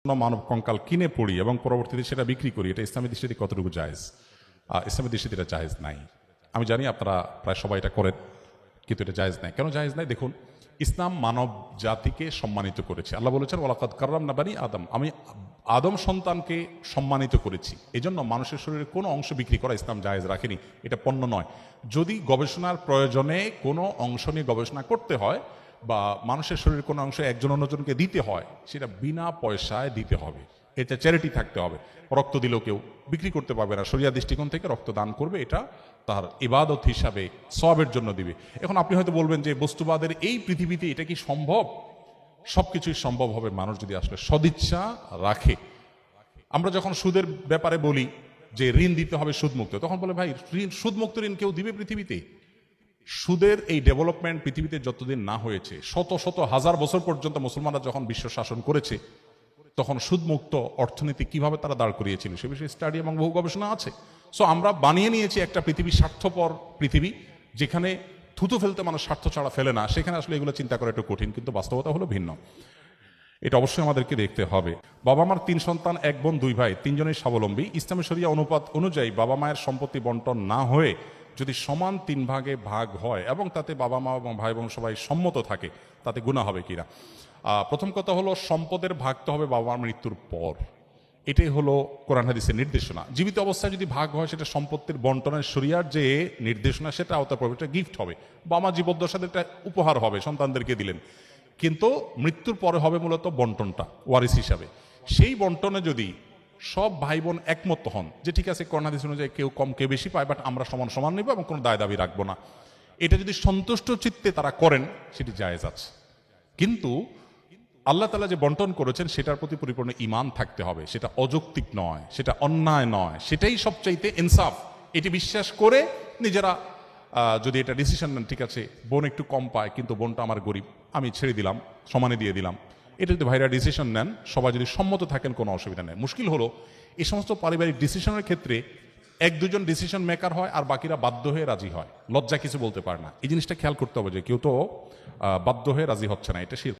মানব কঙ্কাল কিনে পড়ি এবং পরবর্তীতে সেটা বিক্রি করি, এটা ইসলামী দৃষ্টিতে কতটুকু জায়েজ? ইসলামী দৃষ্টিতে এটা জায়েজ নাই। আমি জানি আপনারা প্রায় সবাই এটা করেন, কিন্তু এটা জায়েজ নাই। কেন জায়েজ নাই? দেখুন, ইসলাম মানব জাতিকে সম্মানিত করেছে। আল্লাহ বলেছেন ওয়ালাকাদ কাররামনা বানি আদম, আমি আদম সন্তানকে সম্মানিত করেছি। এই জন্য মানুষের শরীরে কোনো অংশ বিক্রি করা ইসলাম জায়েজ রাখেনি, এটা পণ্য নয়। যদি গবেষণার প্রয়োজনে কোনো অংশ নিয়ে গবেষণা করতে হয় বা মানুষের শরীরের কোনো অংশ একজন অন্যজনকে দিতে হয়, সেটা বিনা পয়সায় দিতে হবে, এটা চ্যারিটি থাকতে হবে। রক্ত দিলেও কেউ বিক্রি করতে পারবে না, শরিয়া দৃষ্টিকোণ থেকে রক্ত দান করবে, এটা তার ইবাদত হিসাবে সওয়াবের জন্য দিবে। এখন আপনি হয়তো বলবেন যে বস্তুবাদের এই পৃথিবীতে এটা কি সম্ভব? সবকিছুই সম্ভব হবে মানুষ যদি আসলে সদিচ্ছা রাখে। আমরা যখন সুদের ব্যাপারে বলি যে ঋণ দিতে হবে সুদমুক্ত, তখন বলে ভাই সুদমুক্ত ঋণ কেউ দিবে পৃথিবীতে? সুদের এই ডেভেলপমেন্ট পৃথিবীতে যতদিন না হয়েছে, শত শত হাজার বছর পর্যন্ত মুসলমানরা যখন বিশ্ব শাসন করেছে, তখন সুদমুক্ত অর্থনীতি কিভাবে তারা দাঁড় করিয়েছিল সে বিষয়ে স্টাডি এবং বহু গবেষণা আছে। সো আমরা বানিয়ে নিয়েছি একটা পৃথিবী, স্বার্থপর পৃথিবী, যেখানে থুতু ফেলতে মানুষ স্বার্থ ছাড়া ফেলে না। সেখানে আসলে এগুলো চিন্তা করা একটু কঠিন, কিন্তু বাস্তবতা হলো ভিন্ন। এটা অবশ্যই আমাদেরকে দেখতে হবে। বাবা মার 3 সন্তান, 1 বোন 2 ভাই, 3জনই স্বাবলম্বী। ইসলামী শরিয়া অনুপাত অনুযায়ী বাবা মায়ের সম্পত্তি বন্টন না হয়ে যদি সমান 3 ভাগে ভাগ হয় এবং তাতে বাবা মা এবং ভাই বোন সবাই সম্মত থাকে, তাতে গুনাহ হবে কিনা? প্রথম কথা হলো, সম্পদের ভাগ তো হবে বাবা মার মৃত্যুর পর। এটাই হলো কোরআন হাদিসের নির্দেশনা। জীবিত অবস্থায় যদি ভাগ হয়, সেটা সম্পত্তির বন্টনের শরিয়ার যে নির্দেশনা, সেটা আওতা পড়বে, এটা গিফট হবে। বাবা মা জীবদ্দশাতে একটা উপহার হবে, সন্তানদেরকে দিলেন। কিন্তু মৃত্যুর পরে হবে মূলত বন্টনটা ওয়ারিস হিসাবে। সেই বন্টনে যদি সব ভাই বোন একমত হন যে ঠিক আছে, কোরআন হাদিস অনুযায়ী কেউ কম কেউ বেশি পায়, বাট আমরা সমান সমান নেব এবং কোনো দায় দাবি রাখবো না, এটা যদি সন্তুষ্ট চিত্তে তারা করেন, সেটি জায়েজ আছে। কিন্তু আল্লাহ তাআলা যে বন্টন করেছেন, সেটার প্রতি পরিপূর্ণ ঈমান থাকতে হবে। সেটা অযৌক্তিক নয়, সেটা অন্যায় নয়, সেটাই সবচাইতে ইনসাফ। এটি বিশ্বাস করে নিজেরা যদি এটা ডিসিশন নেন, ঠিক আছে বোন একটু কম পায় কিন্তু বোনটা আমার গরিব, আমি ছেড়ে দিলাম, সমানে দিয়ে দিলাম, এটা যদি ভাইরা ডিসিশন নেন, সবাই যদি সম্মত থাকেন, কোনো অসুবিধা নেই। মুশকিল হলো এই সমস্ত পারিবারিক ডিসিশনের ক্ষেত্রে 1-2জন ডিসিশন মেকার হয় আর বাকিরা বাধ্য হয়ে রাজি হয়, লজ্জা কিছু বলতে পারে না। এই জিনিসটা খেয়াল করতে হবে যে কেউ তো বাধ্য হয়ে রাজি হচ্ছে না, এটা শিরক।